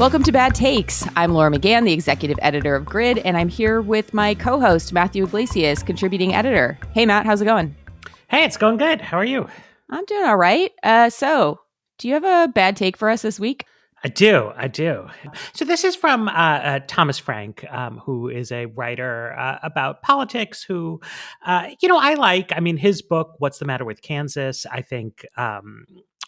Welcome to Bad Takes. I'm Laura McGann, the executive editor of Grid, and I'm here with my co-host, Matthew Iglesias, contributing editor. Hey, Matt, how's it going? Hey, it's going good. How are you? I'm doing all right. So, do you have a bad take for us this week? I do. So this is from Thomas Frank, who is a writer about politics who, I like. I mean, his book, What's the Matter with Kansas, I think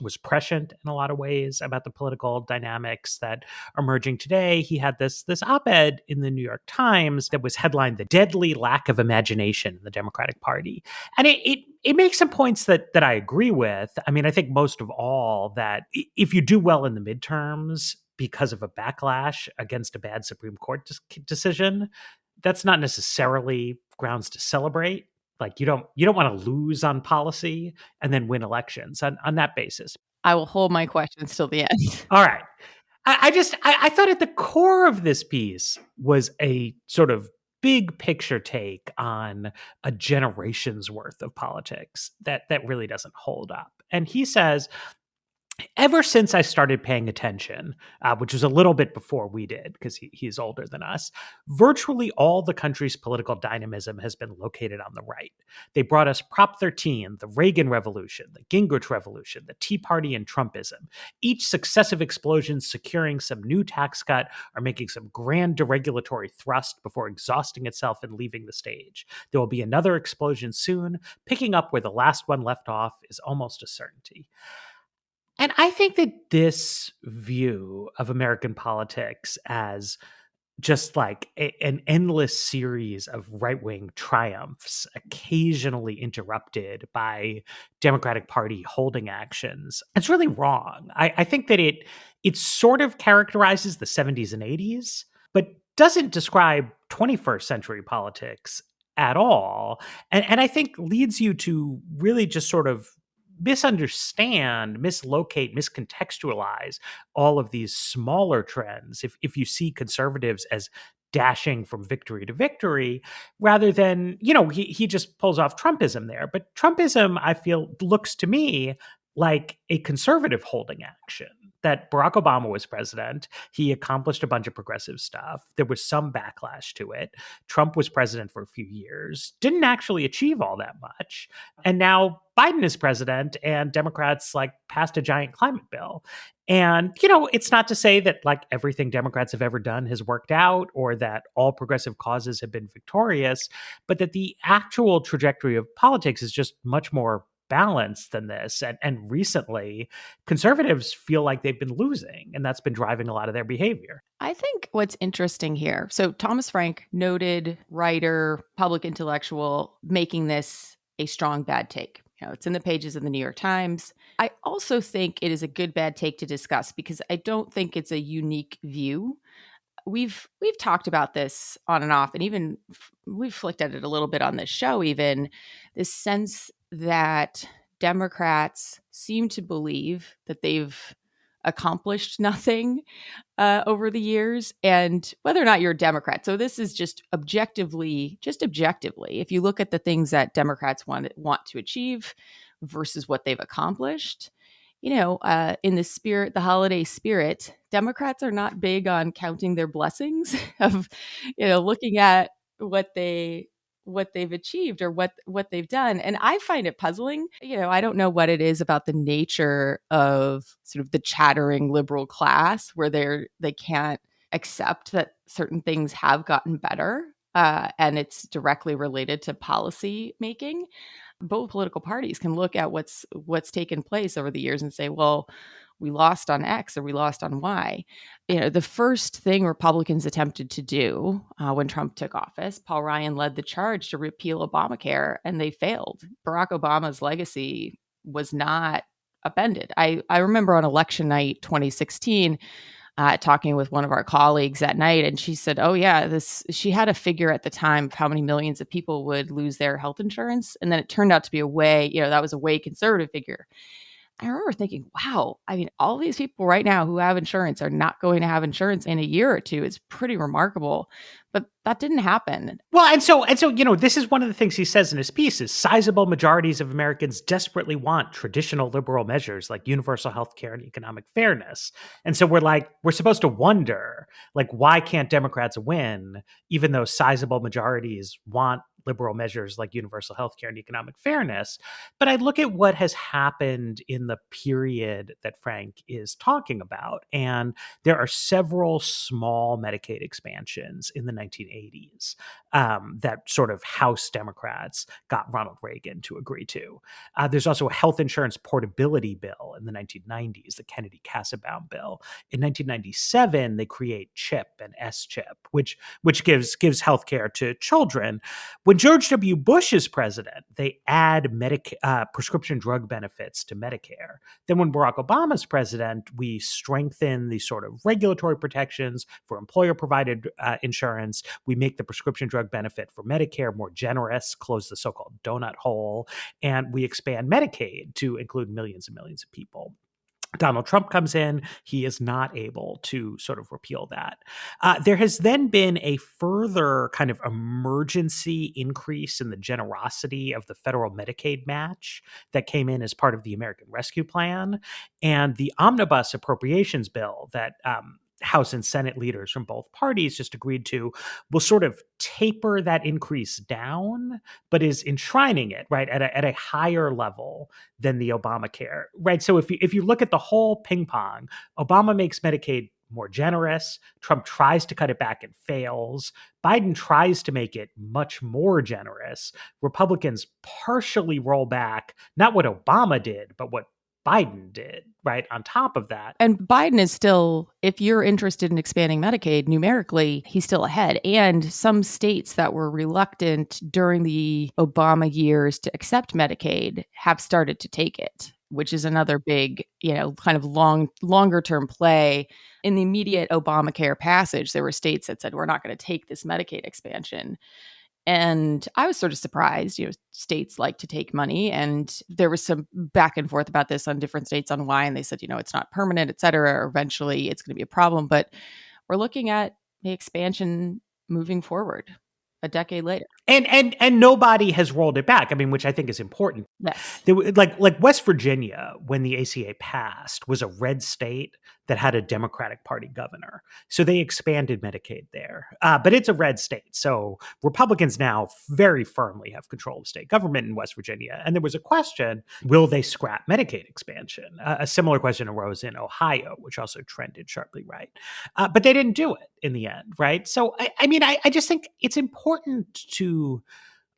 was prescient in a lot of ways about the political dynamics that are emerging today. He had this op-ed in the New York Times that was headlined "The Deadly Lack of Imagination in the Democratic Party." And it makes some points that I agree with. I mean, I think most of all that if you do well in the midterms because of a backlash against a bad Supreme Court decision, that's not necessarily grounds to celebrate. Like you don't want to lose on policy and then win elections on that basis. I will hold my questions till the end. All right. I thought at the core of this piece was a sort of big picture take on a generation's worth of politics that really doesn't hold up. And he says, ever since I started paying attention, which was a little bit before we did, because he's older than us, virtually all the country's political dynamism has been located on the right. They brought us Prop 13, the Reagan Revolution, the Gingrich Revolution, the Tea Party, and Trumpism. Each successive explosion securing some new tax cut or making some grand deregulatory thrust before exhausting itself and leaving the stage. There will be another explosion soon. Picking up where the last one left off is almost a certainty. And I think that this view of American politics as just like an endless series of right-wing triumphs, occasionally interrupted by Democratic Party holding actions, it's really wrong. I think that it sort of characterizes the 70s and 80s, but doesn't describe 21st century politics at all. And I think leads you to really just sort of misunderstand, mislocate, miscontextualize all of these smaller trends. If you see conservatives as dashing from victory to victory, rather than, he just pulls off Trumpism there. But Trumpism, I feel, looks to me like a conservative holding action. That Barack Obama was president. He accomplished a bunch of progressive stuff. There was some backlash to it. Trump was president for a few years, didn't actually achieve all that much. And now Biden is president and Democrats passed a giant climate bill. And, it's not to say that everything Democrats have ever done has worked out or that all progressive causes have been victorious, but that the actual trajectory of politics is just much more balanced than this. And recently, conservatives feel like they've been losing, and that's been driving a lot of their behavior. I think what's interesting here, so Thomas Frank, noted writer, public intellectual, making this a strong bad take. It's in the pages of the New York Times. I also think it is a good bad take to discuss because I don't think it's a unique view. We've talked about this on and off, and even we've flicked at it a little bit on this show, even this sense that Democrats seem to believe that they've accomplished nothing over the years, and whether or not you're a Democrat. So this is just objectively, if you look at the things that Democrats want to achieve versus what they've accomplished, in the holiday spirit, Democrats are not big on counting their blessings of, looking at what they've achieved or what they've done. And I find it puzzling. I don't know what it is about the nature of sort of the chattering liberal class where they can't accept that certain things have gotten better. And it's directly related to policy making. Both political parties can look at what's taken place over the years and say, well, we lost on X or we lost on Y. The first thing Republicans attempted to do when Trump took office, Paul Ryan led the charge to repeal Obamacare, and they failed. Barack Obama's legacy was not upended. I remember on election night 2016, talking with one of our colleagues that night, and she said, oh yeah, she had a figure at the time of how many millions of people would lose their health insurance. And then it turned out to be that was a way conservative figure. I remember thinking, wow, I mean, all these people right now who have insurance are not going to have insurance in a year or two. It's pretty remarkable. But that didn't happen. Well, this is one of the things he says in his piece is sizable majorities of Americans desperately want traditional liberal measures like universal health care and economic fairness. And so we're supposed to wonder, like, why can't Democrats win, even though sizable majorities want liberal measures like universal health care and economic fairness? But I look at what has happened in the period that Frank is talking about, and there are several small Medicaid expansions in the 1980s that sort of House Democrats got Ronald Reagan to agree to. There's also a health insurance portability bill in the 1990s, the Kennedy-Kassebaum bill. In 1997, they create CHIP and S-CHIP, which gives health care to children. When George W. Bush is president, they add prescription drug benefits to Medicare. Then when Barack Obama's president, we strengthen the sort of regulatory protections for employer-provided insurance. We make the prescription drug benefit for Medicare more generous, close the so-called donut hole, and we expand Medicaid to include millions and millions of people. Donald Trump comes in. He is not able to sort of repeal that. There has then been a further kind of emergency increase in the generosity of the federal Medicaid match that came in as part of the American Rescue Plan. And the omnibus appropriations bill that House and Senate leaders from both parties just agreed to will sort of taper that increase down, but is enshrining it, right, at a higher level than the Obamacare, right? So if you look at the whole ping pong, Obama makes Medicaid more generous. Trump tries to cut it back and fails. Biden tries to make it much more generous. Republicans partially roll back, not what Obama did, but what Biden did, right, on top of that. And Biden is still, if you're interested in expanding Medicaid numerically, he's still ahead. And some states that were reluctant during the Obama years to accept Medicaid have started to take it, which is another big, kind of longer term play. In the immediate Obamacare passage, there were states that said, we're not going to take this Medicaid expansion. And I was sort of surprised, states like to take money. And there was some back and forth about this on different states on why. And they said, it's not permanent, et cetera. Or eventually it's going to be a problem. But we're looking at the expansion moving forward a decade later. And nobody has rolled it back. I mean, which I think is important. Yes. Like West Virginia, when the ACA passed, was a red state that had a Democratic Party governor. So they expanded Medicaid there. But it's a red state. So Republicans now very firmly have control of state government in West Virginia. And there was a question, will they scrap Medicaid expansion? A similar question arose in Ohio, which also trended sharply right. But they didn't do it in the end, right? So, I just think it's important to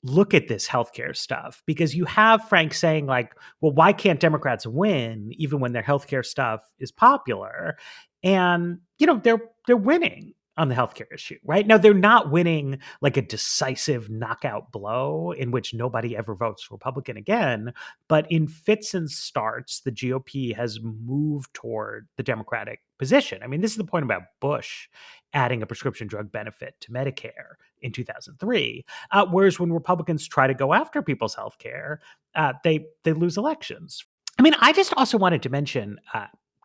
look at this healthcare stuff because you have Frank saying like, well, why can't Democrats win even when their healthcare stuff is popular? And, they're winning on the healthcare issue, right? Now, they're not winning like a decisive knockout blow in which nobody ever votes Republican again. But in fits and starts, the GOP has moved toward the Democratic position. I mean, this is the point about Bush adding a prescription drug benefit to Medicare in 2003. Whereas when Republicans try to go after people's health care, they lose elections. I mean, I just also wanted to mention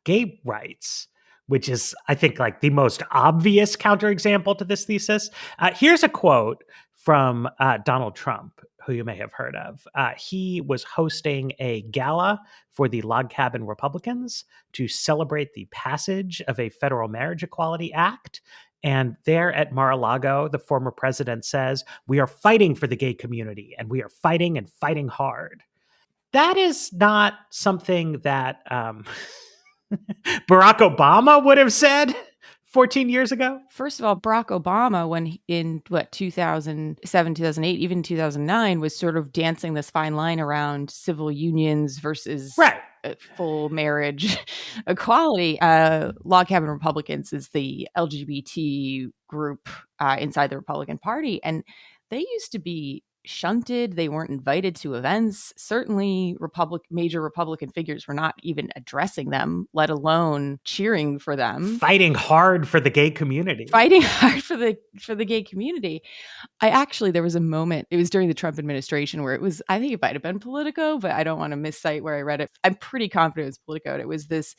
gay rights, which is, I think, like the most obvious counterexample to this thesis. Here's a quote from Donald Trump, who you may have heard of. He was hosting a gala for the Log Cabin Republicans to celebrate the passage of a federal marriage equality act. And there at Mar-a-Lago, the former president says, "We are fighting for the gay community, and we are fighting and fighting hard." That is not something that Barack Obama would have said 14 years ago. First of all, Barack Obama, when in 2007, 2008, even 2009, was sort of dancing this fine line around civil unions versus full marriage equality. Log Cabin Republicans is the LGBT group inside the Republican Party. And they used to be shunted. They weren't invited to events. Certainly major Republican figures were not even addressing them, let alone cheering for them. Fighting hard for the gay community. Fighting hard for the gay community. There was a moment, it was during the Trump administration where it was, I think it might have been Politico, but I don't want to miscite where I read it. I'm pretty confident it was Politico. And it was this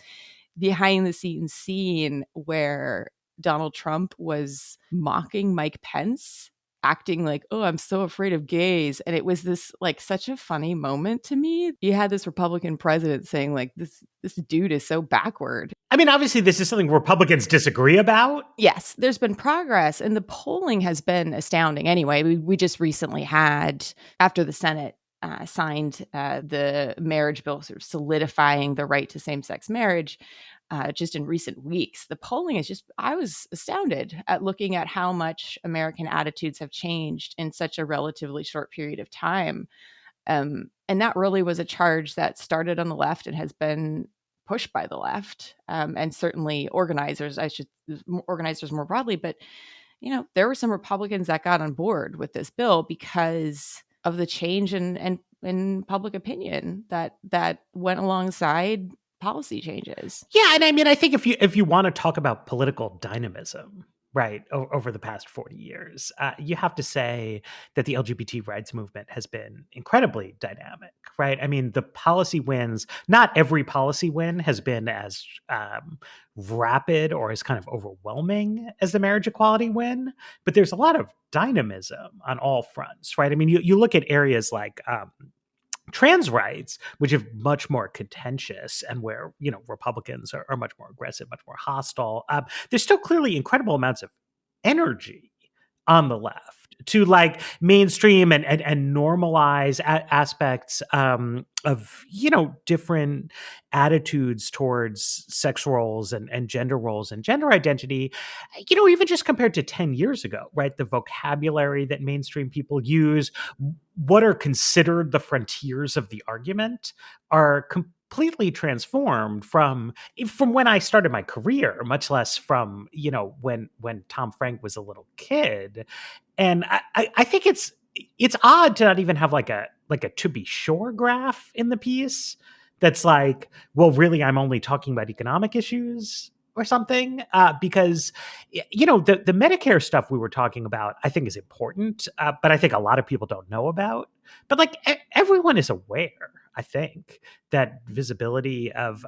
behind the scenes scene where Donald Trump was mocking Mike Pence, acting like, oh, I'm so afraid of gays. And it was this like such a funny moment to me. You had this Republican president saying like, this dude is so backward. I mean, obviously, this is something Republicans disagree about. Yes, there's been progress, and the polling has been astounding. Anyway, we just recently had, after the Senate signed the marriage bill, sort of solidifying the right to same-sex marriage, just in recent weeks, the polling is just, I was astounded at looking at how much American attitudes have changed in such a relatively short period of time. And that really was a charge that started on the left and has been pushed by the left, and certainly organizers more broadly. But, there were some Republicans that got on board with this bill because of the change in public opinion that went alongside policy changes. Yeah, and I mean, I think if you want to talk about political dynamism, right, over the past 40 years, you have to say that the LGBT rights movement has been incredibly dynamic, right? I mean, the policy wins, not every policy win has been as rapid or as kind of overwhelming as the marriage equality win, but there's a lot of dynamism on all fronts, right? I mean, you look at areas like trans rights, which are much more contentious and where, Republicans are much more aggressive, much more hostile. There's still clearly incredible amounts of energy on the left to like mainstream and normalize aspects of, different attitudes towards sex roles and gender roles and gender identity, even just compared to 10 years ago, right? The vocabulary that mainstream people use, what are considered the frontiers of the argument are completely transformed from when I started my career, much less from, when Tom Frank was a little kid. And I think it's odd to not even have like a to be sure graph in the piece that's like, well, really, I'm only talking about economic issues or something, because, the Medicare stuff we were talking about, I think is important, but I think a lot of people don't know about. But like everyone is aware, I think, that visibility of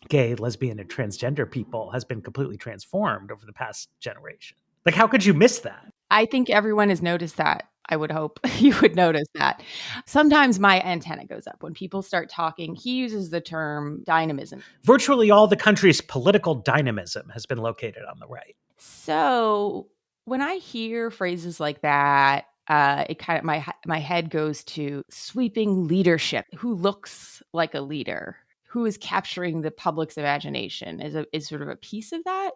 gay, lesbian, and transgender people has been completely transformed over the past generation. Like, how could you miss that? I think everyone has noticed that. I would hope you would notice that. Sometimes my antenna goes up when people start talking. He uses the term dynamism. Virtually all the country's political dynamism has been located on the right. So when I hear phrases like that, it kind of my head goes to sweeping leadership. Who looks like a leader? Who is capturing the public's imagination is sort of a piece of that.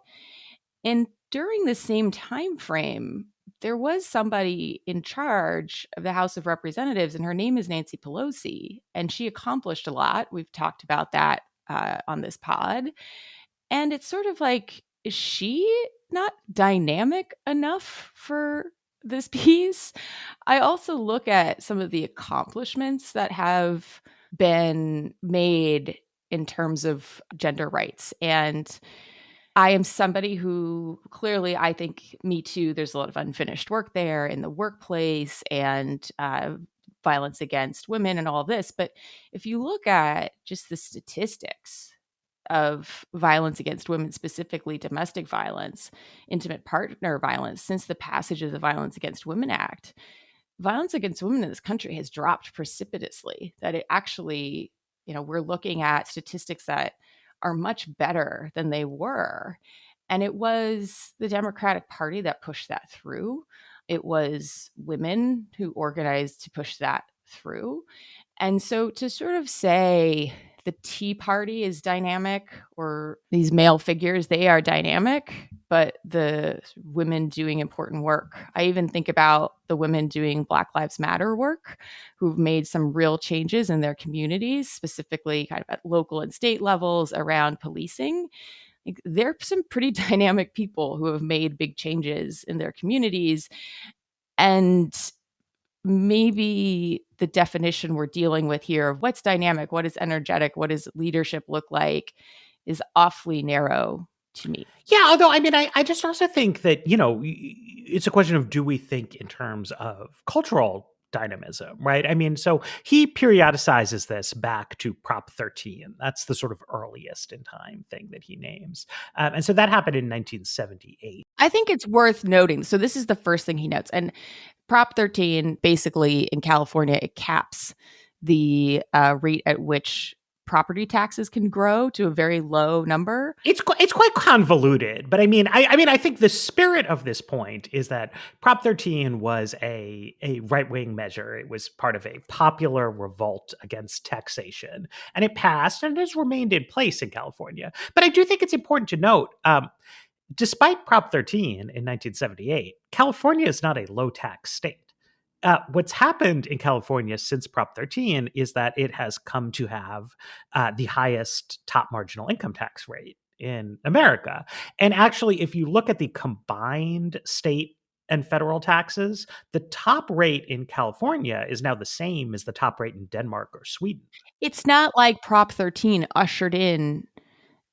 And during the same time frame, there was somebody in charge of the House of Representatives, and her name is Nancy Pelosi, and she accomplished a lot. We've talked about that on this pod. And it's sort of like, is she not dynamic enough for this piece? I also look at some of the accomplishments that have been made in terms of gender rights. And I am somebody who clearly, I think, Me Too, there's a lot of unfinished work there in the workplace and violence against women and all this. But if you look at just the statistics of violence against women, specifically domestic violence, intimate partner violence, since the passage of the Violence Against Women Act, violence against women in this country has dropped precipitously. That it actually, we're looking at statistics that are much better than they were. And it was the Democratic Party that pushed that through. It was women who organized to push that through. And so to sort of say the Tea Party is dynamic, or these male figures, they are dynamic, but the women doing important work. I even think about the women doing Black Lives Matter work who've made some real changes in their communities, specifically kind of at local and state levels around policing. Like, there are some pretty dynamic people who have made big changes in their communities. And maybe the definition we're dealing with here of what's dynamic, what is energetic, what does leadership look like, is awfully narrow to me. Yeah, although, I mean, I just also think that, it's a question of, do we think in terms of cultural dynamism, right? I mean, so he periodicizes this back to Prop 13. That's the sort of earliest in time thing that he names. And so that happened in 1978. I think it's worth noting. So this is the first thing he notes. And Prop 13, basically in California, it caps the rate at which property taxes can grow to a very low number. It's quite convoluted, but I mean, I think the spirit of this point is that Prop 13 was a right wing measure. It was part of a popular revolt against taxation, and it passed and has remained in place in California. But I do think it's important to note, despite Prop 13 in 1978, California is not a low tax state. What's happened in California since Prop 13 is that it has come to have the highest top marginal income tax rate in America. And actually, if you look at the combined state and federal taxes, the top rate in California is now the same as the top rate in Denmark or Sweden. It's not like Prop 13 ushered in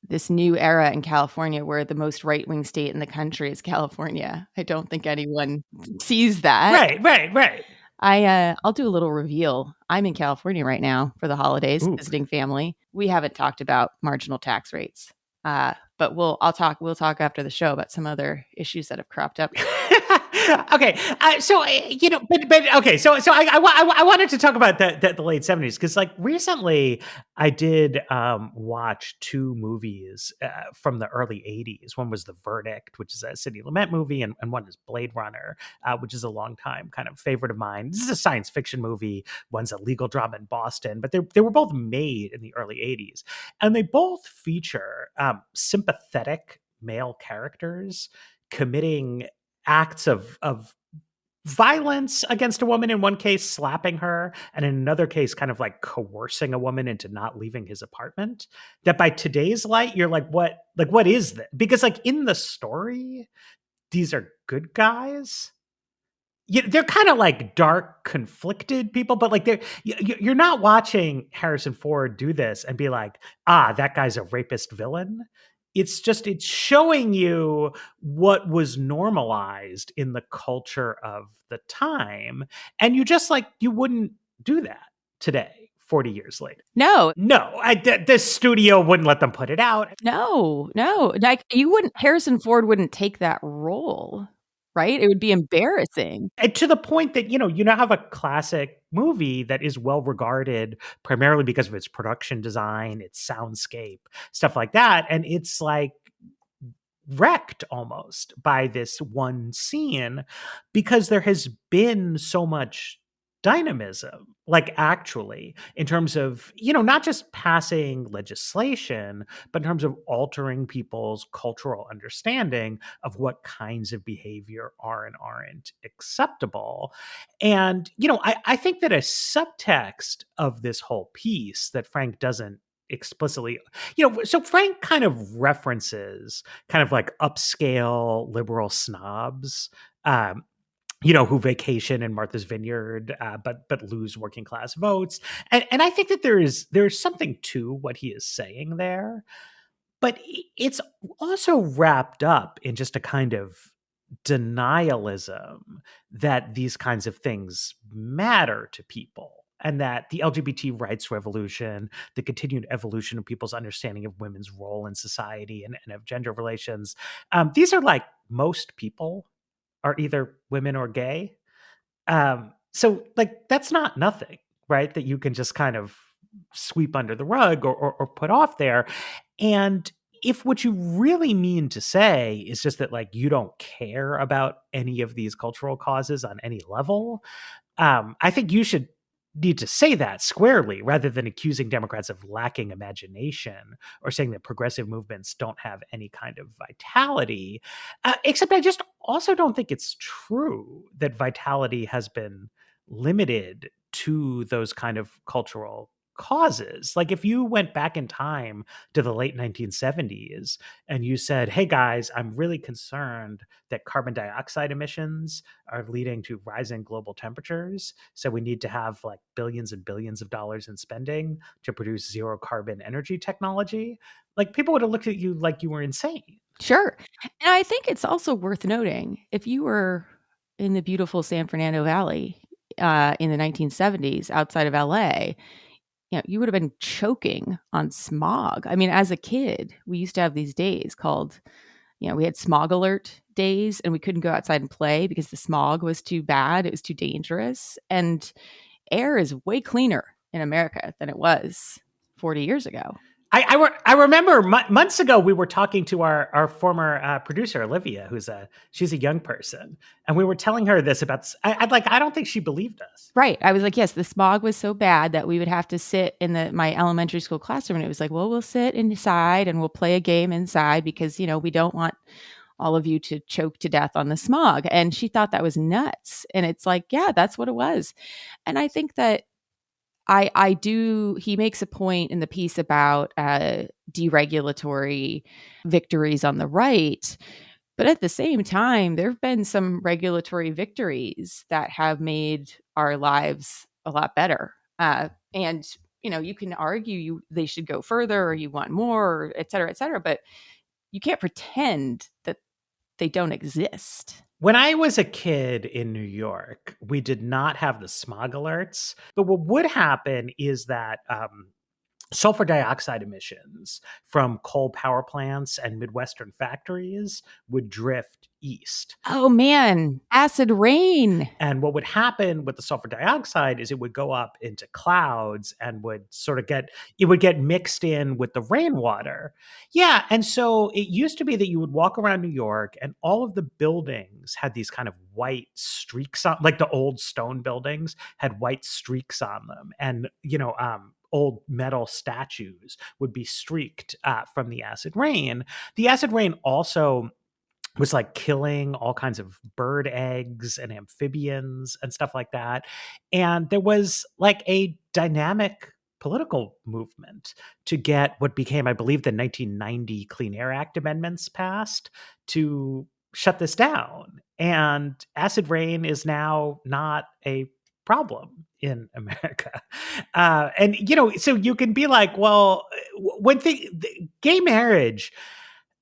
this new era in California where the most right-wing state in the country is California. I don't think anyone sees that. Right. I'll do a little reveal. I'm in California right now for the holidays, visiting family. We haven't talked about marginal tax rates, but we'll talk after the show about some other issues that have cropped up. Okay, so but okay, so I wanted to talk about the late 70s because like recently I did watch two movies from the early 80s. One was The Verdict, which is a Sidney Lumet movie, and one is Blade Runner, which is a long time kind of favorite of mine. This is a science fiction movie. One's a legal drama in Boston, but they were both made in the early 80s, and they both feature sympathetic male characters committing acts of violence against a woman, in one case slapping her, and in another case kind of like coercing a woman into not leaving his apartment, that by today's light you're like, what is that? Because like in the story these are good guys. They're kind of like dark, conflicted people, but like you're not watching Harrison Ford do this and be like, that guy's a rapist villain. It's showing you what was normalized in the culture of the time. And you wouldn't do that today, 40 years later. No, the studio wouldn't let them put it out. No. Like Harrison Ford wouldn't take that role, right? It would be embarrassing. And to the point that, you now have a classic movie that is well regarded primarily because of its production design, its soundscape, stuff like that. And it's like wrecked almost by this one scene because there has been so much dynamism, like actually, in terms of, not just passing legislation, but in terms of altering people's cultural understanding of what kinds of behavior are and aren't acceptable. And, I think that a subtext of this whole piece that Frank doesn't explicitly, so Frank kind of references kind of like upscale liberal snobs, who vacation in Martha's Vineyard, but lose working class votes. And I think that there's something to what he is saying there, but it's also wrapped up in just a kind of denialism that these kinds of things matter to people. And that the LGBT rights revolution, the continued evolution of people's understanding of women's role in society and of gender relations, these are like most people are either women or gay. So like, that's not nothing, right? That you can just kind of sweep under the rug or put off there. And if what you really mean to say is just that like, you don't care about any of these cultural causes on any level, I think you should need to say that squarely rather than accusing Democrats of lacking imagination or saying that progressive movements don't have any kind of vitality. Except I just also don't think it's true that vitality has been limited to those kind of cultural causes. Like if you went back in time to the late 1970s and you said, hey guys, I'm really concerned that carbon dioxide emissions are leading to rising global temperatures, so we need to have like billions and billions of dollars in spending to produce zero carbon energy technology, like people would have looked at you like you were insane. Sure. And I think it's also worth noting, if you were in the beautiful San Fernando Valley in the 1970s outside of LA, you would have been choking on smog. I mean, as a kid, we used to have these days called, we had smog alert days, and we couldn't go outside and play because the smog was too bad. It was too dangerous. And air is way cleaner in America than it was 40 years ago. I remember months ago we were talking to our former producer Olivia, she's a young person, and we were telling her this about. I don't think she believed us. Right. I was like, yes, the smog was so bad that we would have to sit in my elementary school classroom, and it was like, well, we'll sit inside and we'll play a game inside because we don't want all of you to choke to death on the smog. And she thought that was nuts. And it's like, yeah, that's what it was. And I think that he makes a point in the piece about deregulatory victories on the right. But at the same time, there have been some regulatory victories that have made our lives a lot better. And you can argue they should go further, or you want more, or et cetera, but you can't pretend that they don't exist. When I was a kid in New York, we did not have the smog alerts. But what would happen is that sulfur dioxide emissions from coal power plants and Midwestern factories would drift east. Oh, man. Acid rain. And what would happen with the sulfur dioxide is it would go up into clouds and would get mixed in with the rainwater. Yeah. And so it used to be that you would walk around New York and all of the buildings had these kind of white streaks on, like the old stone buildings had white streaks on them. And, old metal statues would be streaked from the acid rain. The acid rain also was like killing all kinds of bird eggs and amphibians and stuff like that. And there was like a dynamic political movement to get what became, I believe, the 1990 Clean Air Act amendments passed to shut this down. And acid rain is now not a problem in America. So you can be like, well, gay marriage,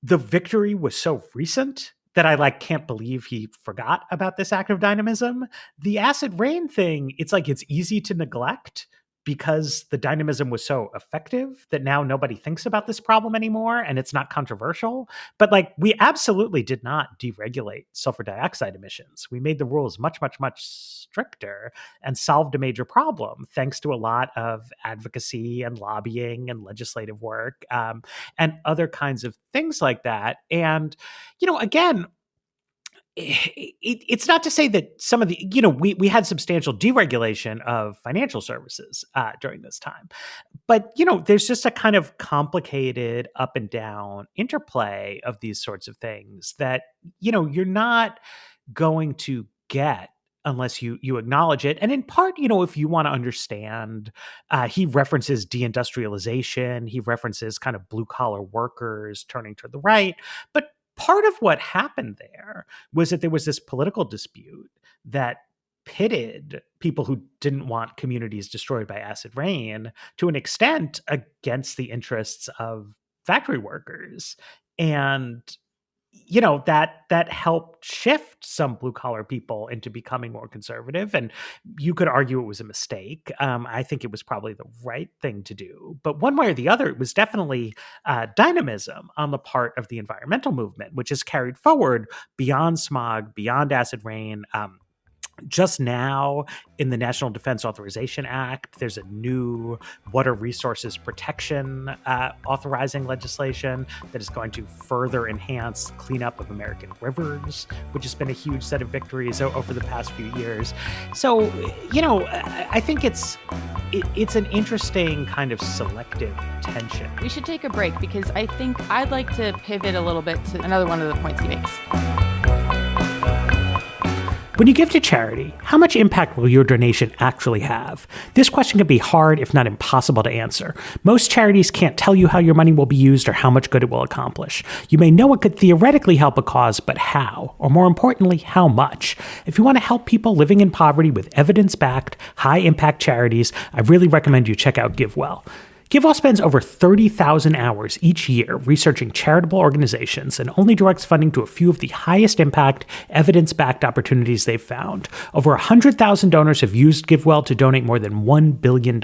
the victory was so recent that I can't believe he forgot about this act of dynamism. The acid rain thing, it's easy to neglect because the dynamism was so effective that now nobody thinks about this problem anymore and it's not controversial. But we absolutely did not deregulate sulfur dioxide emissions. We made the rules much, much, much stricter and solved a major problem thanks to a lot of advocacy and lobbying and legislative work and other kinds of things like that. And, again, it's not to say that some of the, we had substantial deregulation of financial services during this time. But, there's just a kind of complicated up and down interplay of these sorts of things that, you're not going to get unless you acknowledge it. And in part, if you want to understand, he references deindustrialization, he references kind of blue collar workers turning to the right. But part of what happened there was that there was this political dispute that pitted people who didn't want communities destroyed by acid rain to an extent against the interests of factory workers. And that helped shift some blue collar people into becoming more conservative. And you could argue it was a mistake. I think it was probably the right thing to do. But one way or the other, it was definitely dynamism on the part of the environmental movement, which is carried forward beyond smog, beyond acid rain. Just now in the National Defense Authorization Act, there's a new water resources protection authorizing legislation that is going to further enhance the cleanup of American rivers, which has been a huge set of victories over the past few years. So, I think it's an interesting kind of selective tension. We should take a break because I think I'd like to pivot a little bit to another one of the points he makes. When you give to charity, how much impact will your donation actually have? This question can be hard, if not impossible, to answer. Most charities can't tell you how your money will be used or how much good it will accomplish. You may know it could theoretically help a cause, but how? Or more importantly, how much? If you want to help people living in poverty with evidence-backed, high-impact charities, I really recommend you check out GiveWell. GiveWell spends over 30,000 hours each year researching charitable organizations and only directs funding to a few of the highest impact, evidence-backed opportunities they've found. Over 100,000 donors have used GiveWell to donate more than $1 billion.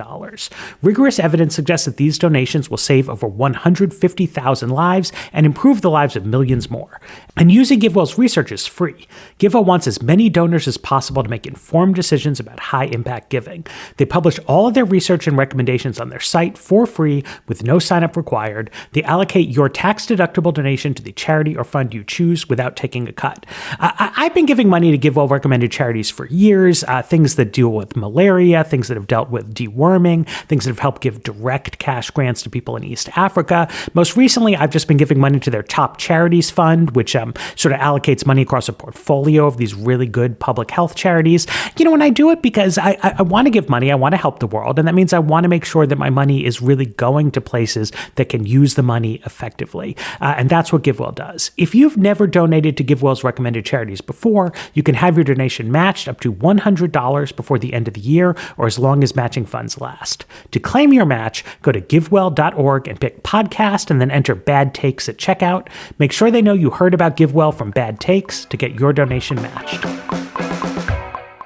Rigorous evidence suggests that these donations will save over 150,000 lives and improve the lives of millions more. And using GiveWell's research is free. GiveWell wants as many donors as possible to make informed decisions about high-impact giving. They publish all of their research and recommendations on their site for free with no sign-up required. They allocate your tax-deductible donation to the charity or fund you choose without taking a cut. I've been giving money to GiveWell recommended charities for years, things that deal with malaria, things that have dealt with deworming, things that have helped give direct cash grants to people in East Africa. Most recently, I've just been giving money to their Top Charities Fund, which sort of allocates money across a portfolio of these really good public health charities. And I do it because I want to give money, I want to help the world, and that means I want to make sure that my money is really going to places that can use the money effectively. And that's what GiveWell does. If you've never donated to GiveWell's recommended charities before, you can have your donation matched up to $100 before the end of the year or as long as matching funds last. To claim your match, go to givewell.org and pick podcast and then enter Bad Takes at checkout. Make sure they know you heard about GiveWell from Bad Takes to get your donation matched.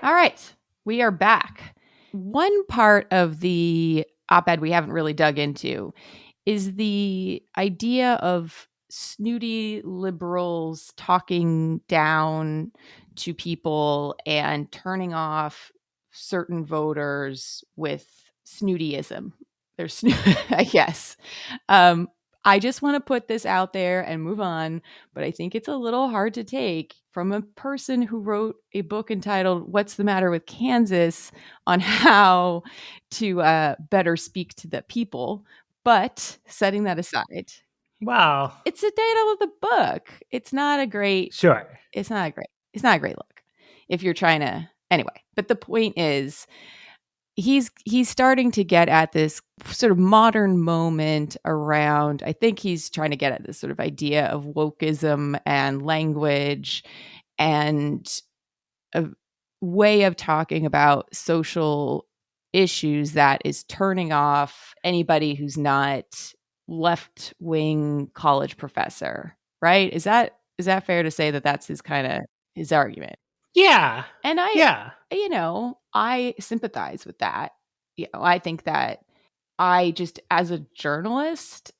All right, we are back. One part of the op-ed we haven't really dug into is the idea of snooty liberals talking down to people and turning off certain voters with snootyism. There's, I guess. I just want to put this out there and move on, but I think it's a little hard to take from a person who wrote a book entitled What's the Matter with Kansas on how to better speak to the people. But setting that aside, Wow. it's the title of the book. It's not a great, Sure. it's not a great look if you're trying to, anyway. But the point is, he's starting to get at this sort of modern moment around, I think he's trying to get at this sort of idea of wokeism and language and a way of talking about social issues that is turning off anybody who's not left-wing college professor, right? Is that fair to say that that's his kind of his argument? Yeah. And I sympathize with that. I think that I just, as a journalist,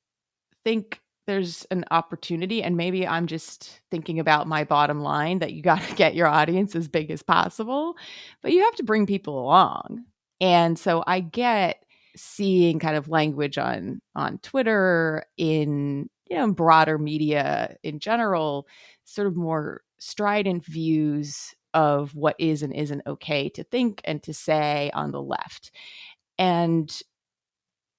think there's an opportunity, and maybe I'm just thinking about my bottom line, that you got to get your audience as big as possible, but you have to bring people along. And so I get seeing kind of language on Twitter, in broader media in general, sort of more strident views of what is and isn't okay to think and to say on the left. And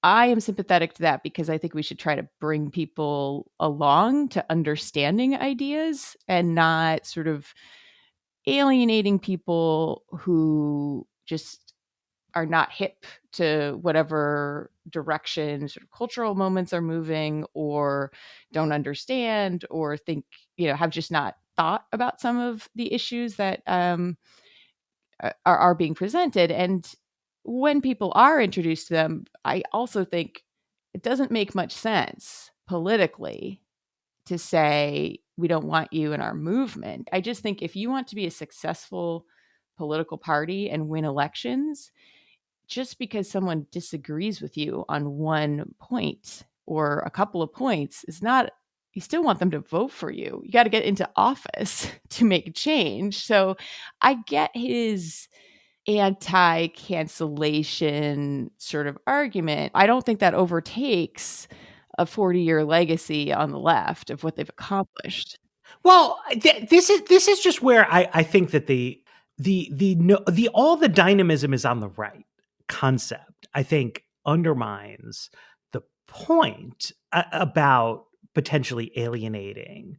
I am sympathetic to that because I think we should try to bring people along to understanding ideas and not sort of alienating people who just are not hip to whatever direction sort of cultural moments are moving, or don't understand, or think, have just not thought about some of the issues that are being presented. And when people are introduced to them, I also think it doesn't make much sense politically to say, we don't want you in our movement. I just think if you want to be a successful political party and win elections, just because someone disagrees with you on one point or a couple of points is not, you still want them to vote for you. You got to get into office to make change. So I get his anti-cancellation sort of argument. I don't think that overtakes a 40-year legacy on the left of what they've accomplished. Well, this is just where I think that the all the dynamism is on the right concept, I think, undermines the point about potentially alienating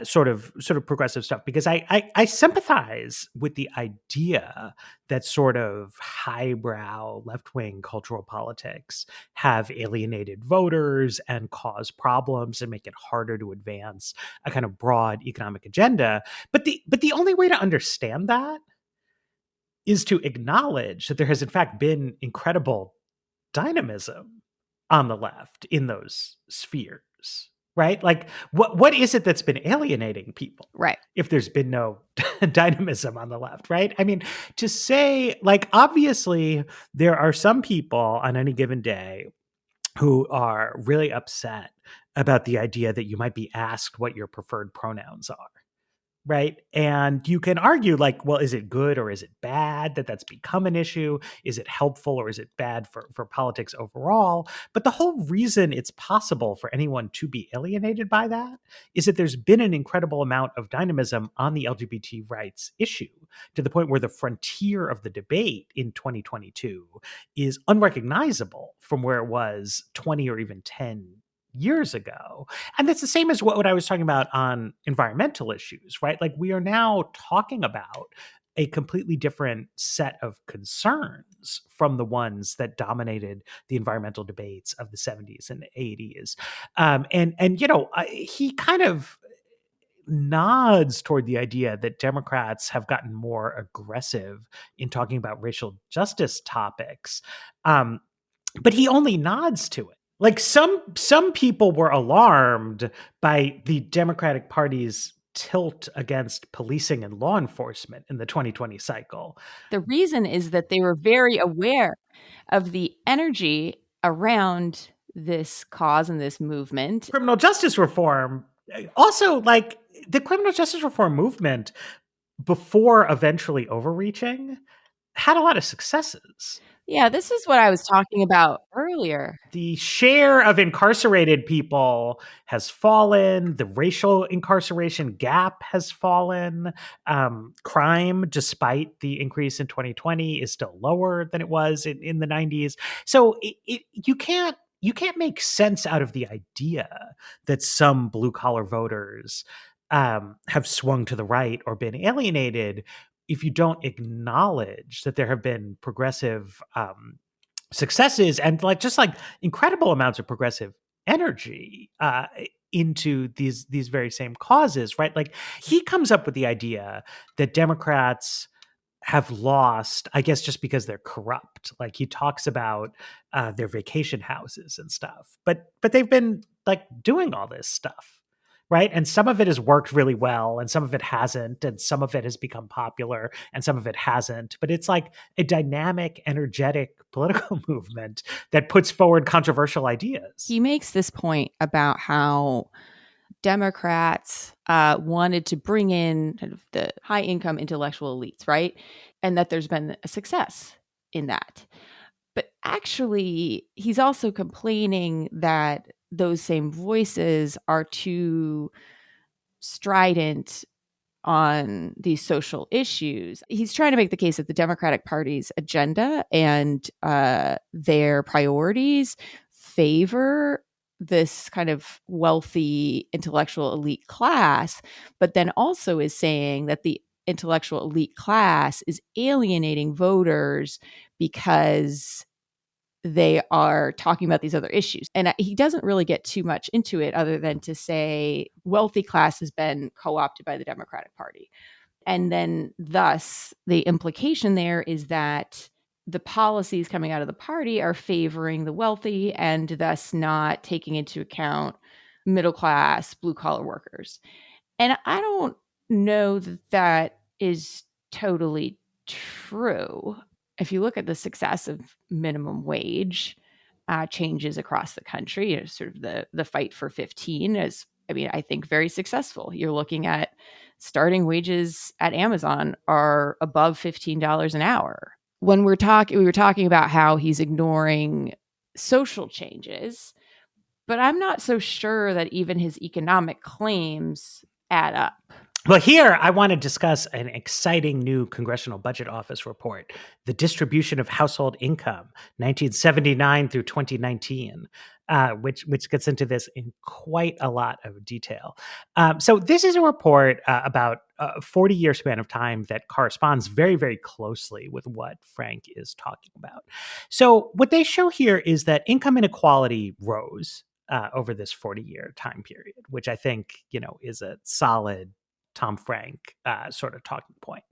sort of progressive stuff, because I sympathize with the idea that sort of highbrow left-wing cultural politics have alienated voters and cause problems and make it harder to advance a kind of broad economic agenda. But the only way to understand that is to acknowledge that there has in fact been incredible dynamism on the left in those spheres, right? Like, what is it that's been alienating people Right. if there's been no dynamism on the left, right? I mean, to say, like, obviously, there are some people on any given day who are really upset about the idea that you might be asked what your preferred pronouns are. Right. And you can argue, like, well, is it good or is it bad that that's become an issue? Is it helpful or is it bad for politics overall? But the whole reason it's possible for anyone to be alienated by that is that there's been an incredible amount of dynamism on the LGBT rights issue, to the point where the frontier of the debate in 2022 is unrecognizable from where it was 20 or even 10 years ago. And that's the same as what I was talking about on environmental issues, right? Like, we are now talking about a completely different set of concerns from the ones that dominated the environmental debates of the 70s and the 80s. And he kind of nods toward the idea that Democrats have gotten more aggressive in talking about racial justice topics. But he only nods to it. Like, some people were alarmed by the Democratic Party's tilt against policing and law enforcement in the 2020 cycle. The reason is that they were very aware of the energy around this cause and this movement. Criminal justice reform, also, like, the criminal justice reform movement, before eventually overreaching, had a lot of successes. Yeah, this is what I was talking about earlier. The share of incarcerated people has fallen. The racial incarceration gap has fallen. Crime, despite the increase in 2020, is still lower than it was in the 90s. So you can't make sense out of the idea that some blue collar voters have swung to the right or been alienated if you don't acknowledge that there have been progressive successes and like incredible amounts of progressive energy into these very same causes, right? Like, he comes up with the idea that Democrats have lost, I guess, just because they're corrupt. Like, he talks about their vacation houses and stuff, but they've been like doing all this stuff. Right. And some of it has worked really well and some of it hasn't. And some of it has become popular and some of it hasn't. But it's like a dynamic, energetic political movement that puts forward controversial ideas. He makes this point about how Democrats wanted to bring in kind of the high income intellectual elites, right? And that there's been a success in that. But actually, he's also complaining that those same voices are too strident on these social issues. He's trying to make the case that the Democratic Party's agenda and their priorities favor this kind of wealthy intellectual elite class, but then also is saying that the intellectual elite class is alienating voters because they are talking about these other issues. And he doesn't really get too much into it other than to say wealthy class has been co-opted by the Democratic Party. And then thus the implication there is that the policies coming out of the party are favoring the wealthy and thus not taking into account middle class, blue collar workers. And I don't know that that is totally true. If you look at the success of minimum wage changes across the country, sort of the fight for 15 is, I think very successful. You're looking at starting wages at Amazon are above $15 an hour. When we were talking about how he's ignoring social changes, but I'm not so sure that even his economic claims add up. Well, here I want to discuss an exciting new Congressional Budget Office report, The Distribution of Household Income, 1979 through 2019, which gets into this in quite a lot of detail. So this is a report about a 40-year span of time that corresponds very, very closely with what Frank is talking about. So what they show here is that income inequality rose over this 40-year time period, which I think, is a solid Tom Frank sort of talking point.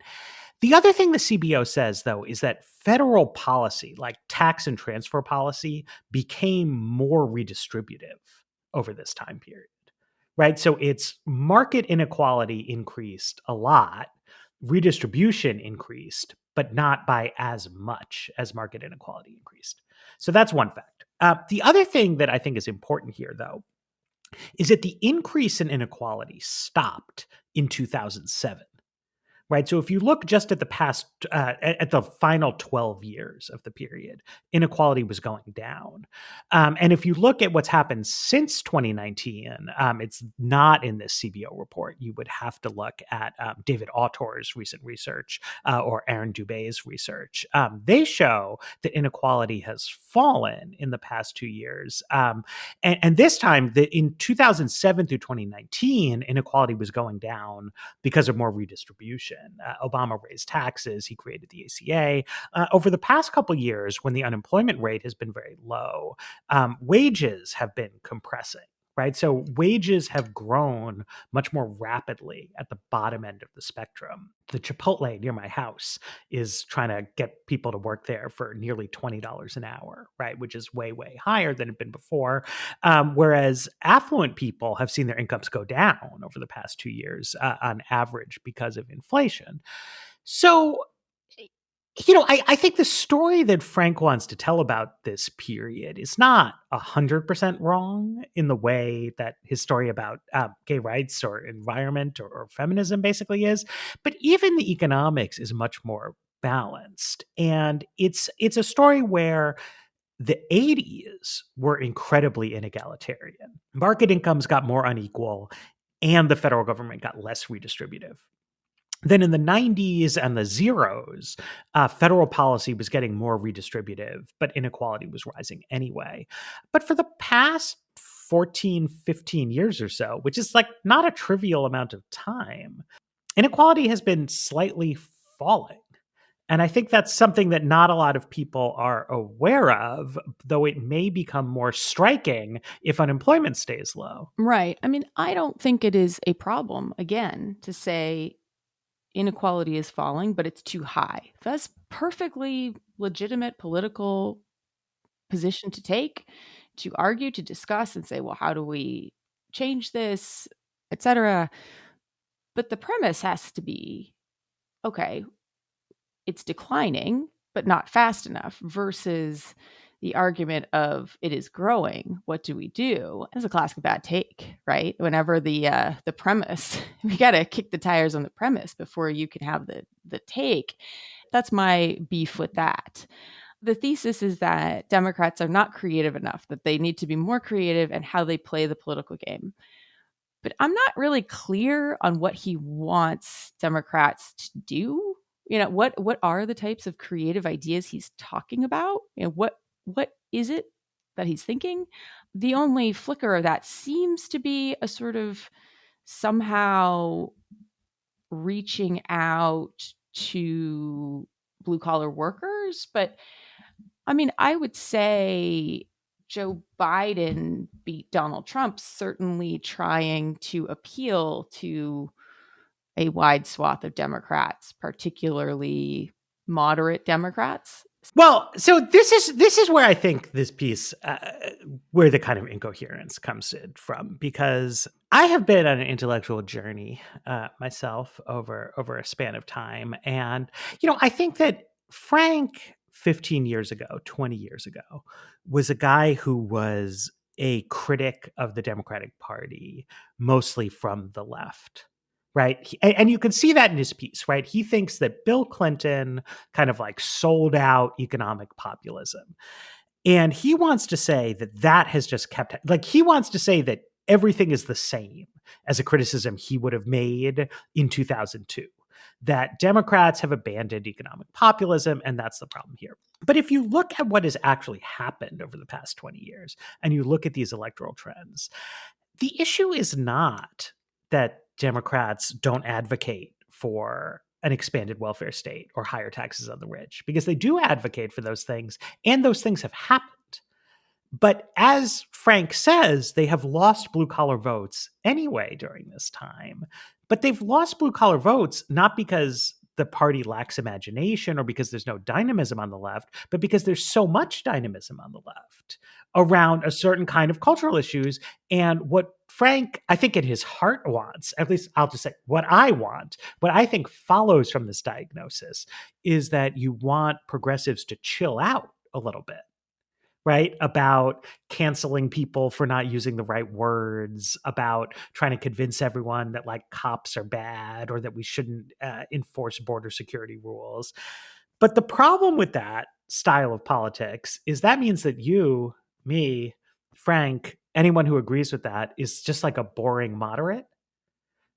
The other thing the CBO says, though, is that federal policy, like tax and transfer policy, became more redistributive over this time period, right? So its market inequality increased a lot, redistribution increased, but not by as much as market inequality increased. So that's one fact. The other thing that I think is important here, though, is that the increase in inequality stopped in 2007. Right. So if you look just at the past, at the final 12 years of the period, inequality was going down. And if you look at what's happened since 2019, it's not in this CBO report. You would have to look at David Autor's recent research or Aaron Dubé's research. They show that inequality has fallen in the past 2 years. And this time, in 2007 through 2019, inequality was going down because of more redistribution. Obama raised taxes. He created the ACA. Over the past couple of years, when the unemployment rate has been very low, wages have been compressing. Right. So wages have grown much more rapidly at the bottom end of the spectrum. The Chipotle near my house is trying to get people to work there for nearly $20 an hour, right, which is way, way higher than it had been before. Whereas affluent people have seen their incomes go down over the past 2 years on average because of inflation. So I think the story that Frank wants to tell about this period is not 100% wrong in the way that his story about gay rights or environment or feminism basically is. But even the economics is much more balanced. And it's a story where the 80s were incredibly inegalitarian. Market incomes got more unequal, and the federal government got less redistributive. Then in the 90s and the zeros, federal policy was getting more redistributive, but inequality was rising anyway. But for the past 14, 15 years or so, which is like not a trivial amount of time, inequality has been slightly falling. And I think that's something that not a lot of people are aware of, though it may become more striking if unemployment stays low. Right. I mean, I don't think it is a problem, again, to say inequality is falling, but it's too high. That's perfectly legitimate political position to take, to argue, to discuss, and say, well, how do we change this, etc. But the premise has to be, okay, it's declining, but not fast enough, versus the argument of it is growing. What do we do? That's a classic bad take, right? Whenever the premise, we got to kick the tires on the premise before you can have the take. That's my beef with that. The thesis is that Democrats are not creative enough, that they need to be more creative in how they play the political game. But I'm not really clear on what he wants Democrats to do. What are the types of creative ideas he's talking about? What is it that he's thinking? The only flicker of that seems to be a sort of somehow reaching out to blue collar workers. But I mean, I would say Joe Biden beat Donald Trump, certainly trying to appeal to a wide swath of Democrats, particularly moderate Democrats. Well, so this is where I think this piece, where the kind of incoherence comes in from, because I have been on an intellectual journey myself over a span of time, and I think that Frank 15 years ago, 20 years ago, was a guy who was a critic of the Democratic Party, mostly from the left. Right. And you can see that in his piece, right? He thinks that Bill Clinton kind of like sold out economic populism. And he wants to say that has just kept, like, he wants to say that everything is the same as a criticism he would have made in 2002, that Democrats have abandoned economic populism, and that's the problem here. But if you look at what has actually happened over the past 20 years, and you look at these electoral trends, the issue is not that Democrats don't advocate for an expanded welfare state or higher taxes on the rich, because they do advocate for those things, and those things have happened. But as Frank says, they have lost blue collar votes anyway during this time But they've lost blue collar votes, not because the party lacks imagination or because there's no dynamism on the left, but because there's so much dynamism on the left around a certain kind of cultural issues. And what Frank, I think in his heart wants, at least I'll just say what I want, what I think follows from this diagnosis is that you want progressives to chill out a little bit, right? About canceling people for not using the right words, about trying to convince everyone that like cops are bad or that we shouldn't enforce border security rules. But the problem with that style of politics is that means that you, me, Frank, anyone who agrees with that is just like a boring moderate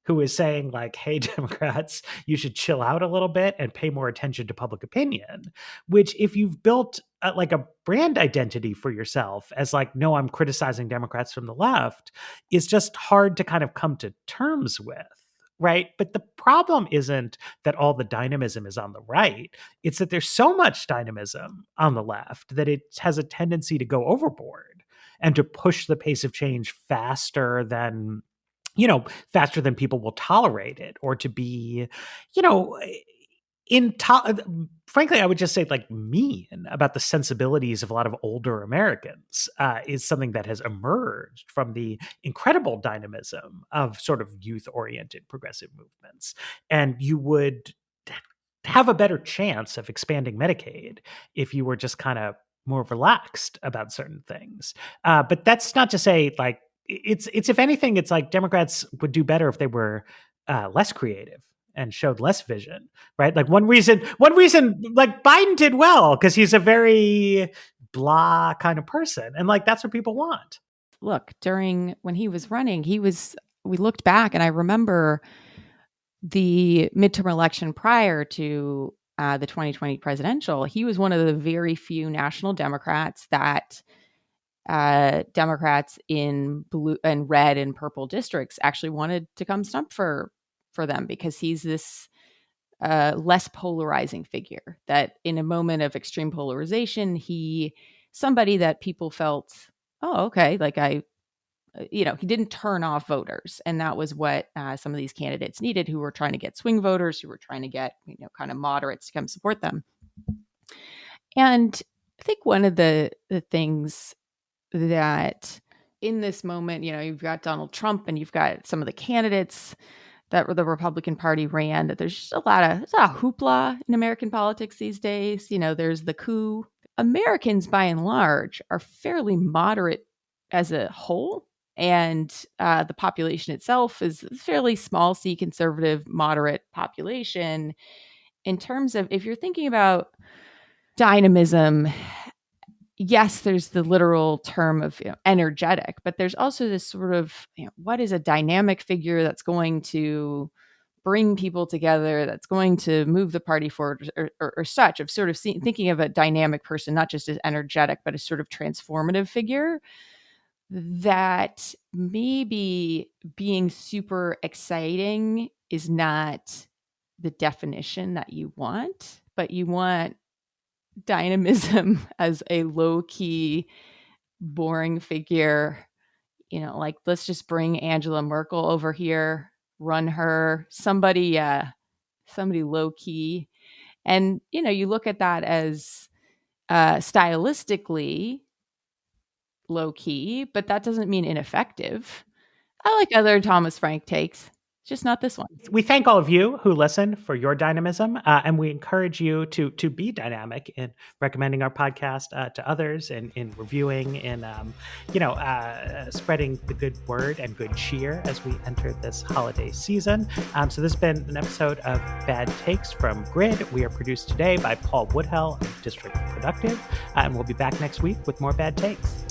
who is saying like, hey, Democrats, you should chill out a little bit and pay more attention to public opinion, which if you've built like a brand identity for yourself as like, no, I'm criticizing Democrats from the left, is just hard to kind of come to terms with. Right. But the problem isn't that all the dynamism is on the right. It's that there's so much dynamism on the left that it has a tendency to go overboard and to push the pace of change faster than people will tolerate it, or to be, frankly, I would just say like mean about the sensibilities of a lot of older Americans is something that has emerged from the incredible dynamism of sort of youth-oriented progressive movements. And you would have a better chance of expanding Medicaid if you were just kind of more relaxed about certain things. But that's not to say like, it's if anything, it's like Democrats would do better if they were less creative and showed less vision, right? Like one reason like Biden did well because he's a very blah kind of person, and like that's what people want. Look, when he was running, we looked back and I remember the midterm election prior to the 2020 presidential, he was one of the very few national Democrats that Democrats in blue and red and purple districts actually wanted to come stump for them, because he's this less polarizing figure that in a moment of extreme polarization, somebody that people felt, oh, okay, like he didn't turn off voters. And that was what some of these candidates needed, who were trying to get swing voters, who were trying to get, kind of moderates to come support them. And I think one of the things that in this moment, you've got Donald Trump and you've got some of the candidates that the Republican Party ran, that there's just a lot of hoopla in American politics these days. There's the coup. Americans, by and large, are fairly moderate as a whole. And the population itself is a fairly small C conservative moderate population. In terms of, if you're thinking about dynamism, yes, there's the literal term of energetic, but there's also this sort of, what is a dynamic figure that's going to bring people together, that's going to move the party forward, or such, of sort of thinking of a dynamic person, not just as energetic, but a sort of transformative figure that maybe being super exciting is not the definition that you want, but you want dynamism as a low-key, boring figure. Like, let's just bring Angela Merkel over here, run her, somebody low-key. And, you look at that as stylistically low-key, but that doesn't mean ineffective. I like other Thomas Frank takes, just not this one. We thank all of you who listen for your dynamism, and we encourage you to be dynamic in recommending our podcast to others, and in reviewing, and spreading the good word and good cheer as we enter this holiday season. So this has been an episode of Bad Takes from Grid. We are produced today by Paul Woodhell of District Productive, and we'll be back next week with more Bad Takes.